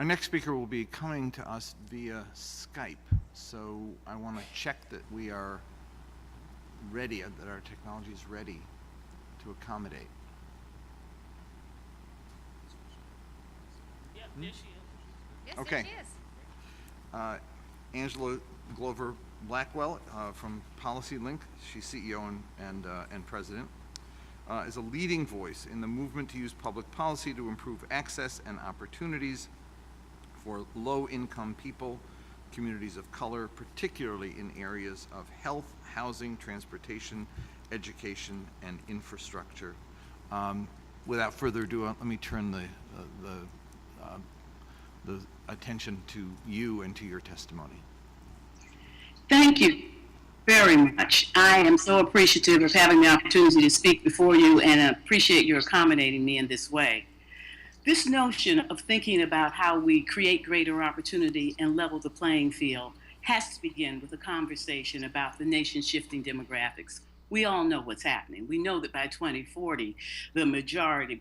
Our next speaker will be coming to us via Skype, so I want to check that we are ready, that our technology is ready to accommodate. Yeah, there she is. Yes, Okay. there she is. Angela Glover Blackwell from PolicyLink, she's CEO and president, is a leading voice in the movement to use public policy to improve access and opportunities for low-income people, communities of color, particularly in areas of health, housing, transportation, education, and infrastructure. Without further ado, let me turn the attention to you and to your testimony. Thank you very much. I am so appreciative of having the opportunity to speak before you and appreciate your accommodating me in this way. This notion of thinking about how we create greater opportunity and level the playing field has to begin with a conversation about the nation's shifting demographics. We all know what's happening. We know that by 2044, the majority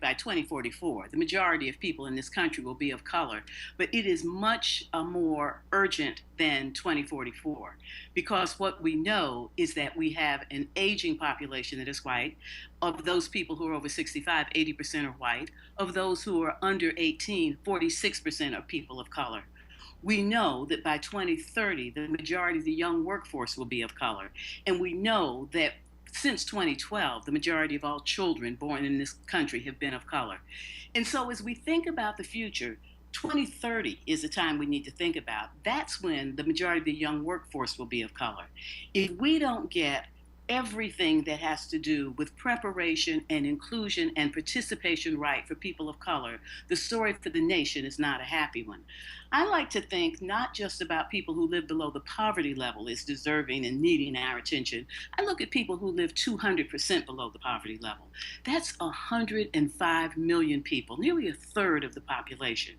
of people in this country will be of color, but it is much more urgent than 2044, because what we know is that we have an aging population that is white. Of those people who are over 65, 80% are white. Of those who are under 18, 46% are people of color. We know that by 2030, the majority of the young workforce will be of color. And we know that since 2012, the majority of all children born in this country have been of color. And so as we think about the future, 2030 is the time we need to think about. That's when the majority of the young workforce will be of color. If we don't get everything that has to do with preparation and inclusion and participation right for people of color, the story for the nation is not a happy one. I like to think not just about people who live below the poverty level is deserving and needing our attention. I look at people who live 200% below the poverty level. That's 105 million people, nearly a third of the population.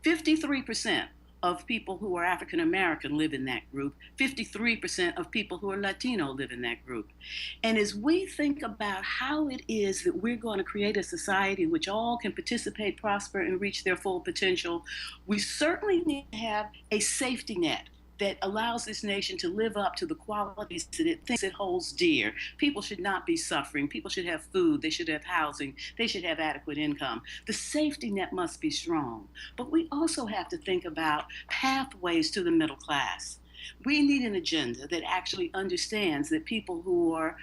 53% of people who are African American live in that group. 53% of people who are Latino live in that group. And as we think about how it is that we're going to create a society in which all can participate, prosper, and reach their full potential, we certainly need to have a safety net that allows this nation to live up to the qualities that it thinks it holds dear. People should not be suffering. People should have food. They should have housing. They should have adequate income. The safety net must be strong. But we also have to think about pathways to the middle class. We need an agenda that actually understands that people who are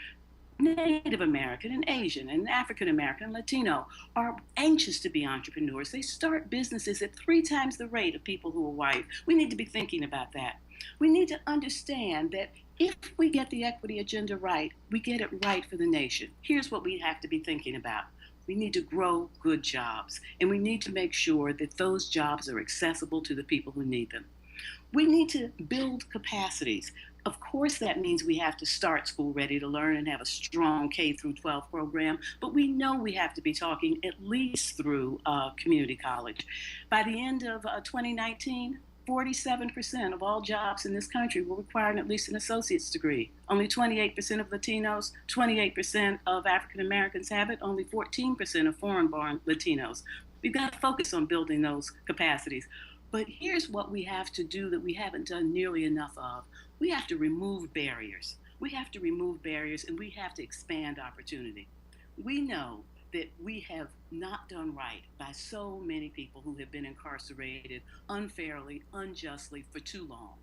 Native American and Asian and African American and Latino are anxious to be entrepreneurs. They start businesses at 3 times the rate of people who are white. We need to be thinking about that. We need to understand that if we get the equity agenda right, we get it right for the nation. Here's what we have to be thinking about. We need to grow good jobs, and we need to make sure that those jobs are accessible to the people who need them. We need to build capacities. Of course, that means we have to start school ready to learn and have a strong K through 12 program, but we know we have to be talking at least through community college. By the end of 2019, 47% of all jobs in this country will require at least an associate's degree. Only 28% of Latinos, 28% of African Americans have it, only 14% of foreign-born Latinos. We've got to focus on building those capacities. But here's what we have to do that we haven't done nearly enough of. We have to remove barriers. We have to remove barriers, and we have to expand opportunity. We know that we have not done right by so many people who have been incarcerated unfairly, unjustly for too long.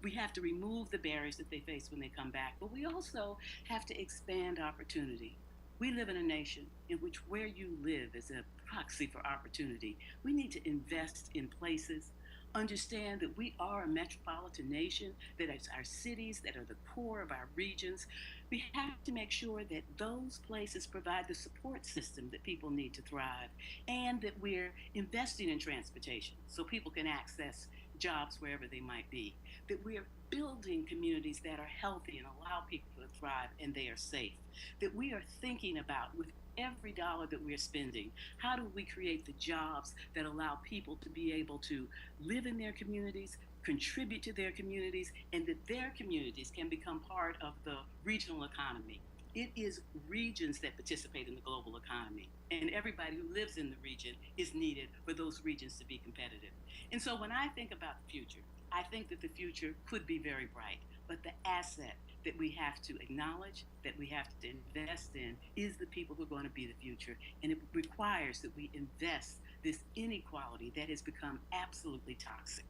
We have to remove the barriers that they face when they come back, but we also have to expand opportunity. We live in a nation in which where you live is a proxy for opportunity. We need to invest in places, understand that we are a metropolitan nation, that it's our cities that are the core of our regions. We have to make sure that those places provide the support system that people need to thrive, and that we're investing in transportation so people can access jobs wherever they might be, that we're building communities that are healthy and allow people to thrive and they are safe, that we are thinking about with every dollar that we're spending, how do we create the jobs that allow people to be able to live in their communities, contribute to their communities, and that their communities can become part of the regional economy. It is regions that participate in the global economy, and everybody who lives in the region is needed for those regions to be competitive. And so when I think about the future, I think that the future could be very bright, but the asset that we have to acknowledge, that we have to invest in, is the people who are going to be the future. And it requires that we invest this inequality that has become absolutely toxic,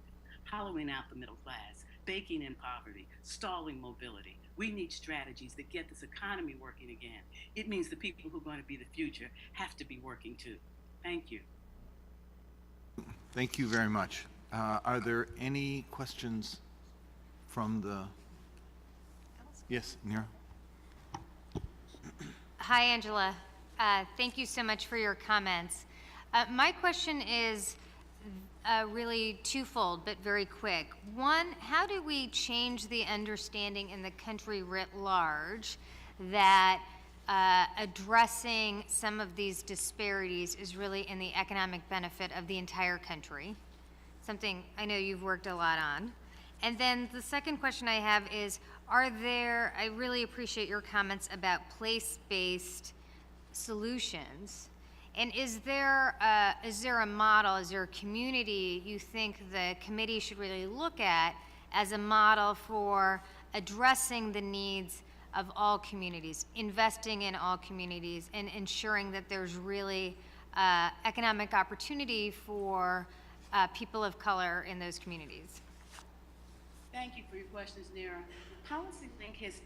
hollowing out the middle class, baking in poverty, stalling mobility. We need strategies that get this economy working again. It means the people who are going to be the future have to be working too. Thank you. Thank you very much. Are there any questions from the, yes, Nira? Hi, Angela. Thank you so much for your comments. My question is really twofold, but very quick. One, how do we change the understanding in the country writ large that addressing some of these disparities is really in the economic benefit of the entire country? Something I know you've worked a lot on. And then the second question I have is, I really appreciate your comments about place-based solutions. And is there a model, is there a community you think the committee should really look at as a model for addressing the needs of all communities, investing in all communities, and ensuring that there's really economic opportunity for people of color in those communities? Thank you for your questions, Nira. PolicyLink has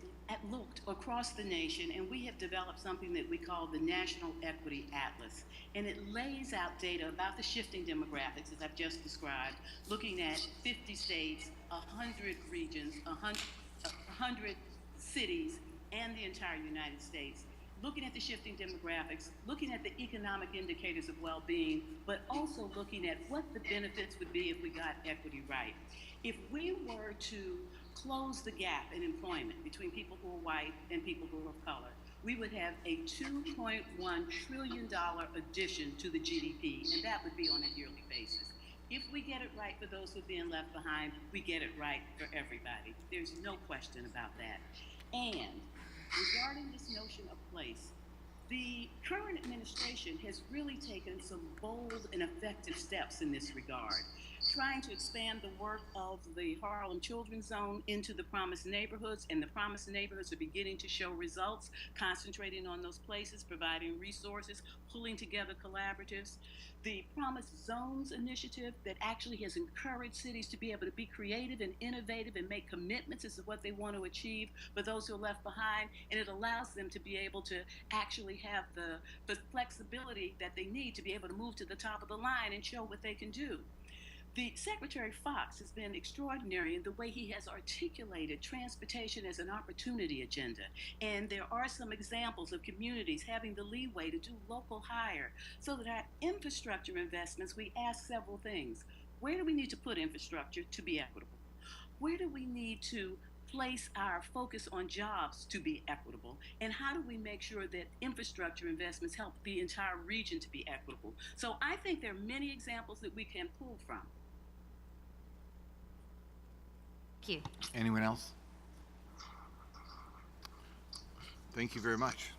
looked across the nation, and we have developed something that we call the National Equity Atlas. And it lays out data about the shifting demographics, as I've just described, looking at 50 states, 100 regions, 100 cities, and the entire United States, looking at the shifting demographics, looking at the economic indicators of well-being, but also looking at what the benefits would be if we got equity right. If we were to close the gap in employment between people who are white and people who are of color, we would have a $2.1 trillion addition to the GDP, and that would be on a yearly basis. If we get it right for those who are being left behind, we get it right for everybody. There's no question about that. And regarding this notion of place, the current administration has really taken some bold and effective steps in this regard, trying to expand the work of the Harlem Children's Zone into the Promised Neighborhoods, and the Promised Neighborhoods are beginning to show results, concentrating on those places, providing resources, pulling together collaboratives. The Promised Zones initiative that actually has encouraged cities to be able to be creative and innovative and make commitments as to what they want to achieve for those who are left behind, and it allows them to be able to actually have the flexibility that they need to be able to move to the top of the line and show what they can do. The Secretary Fox has been extraordinary in the way he has articulated transportation as an opportunity agenda. And there are some examples of communities having the leeway to do local hire, so that our infrastructure investments, we ask several things. Where do we need to put infrastructure to be equitable? Where do we need to place our focus on jobs to be equitable? And how do we make sure that infrastructure investments help the entire region to be equitable? So I think there are many examples that we can pull from. Thank you. Anyone else? Thank you very much.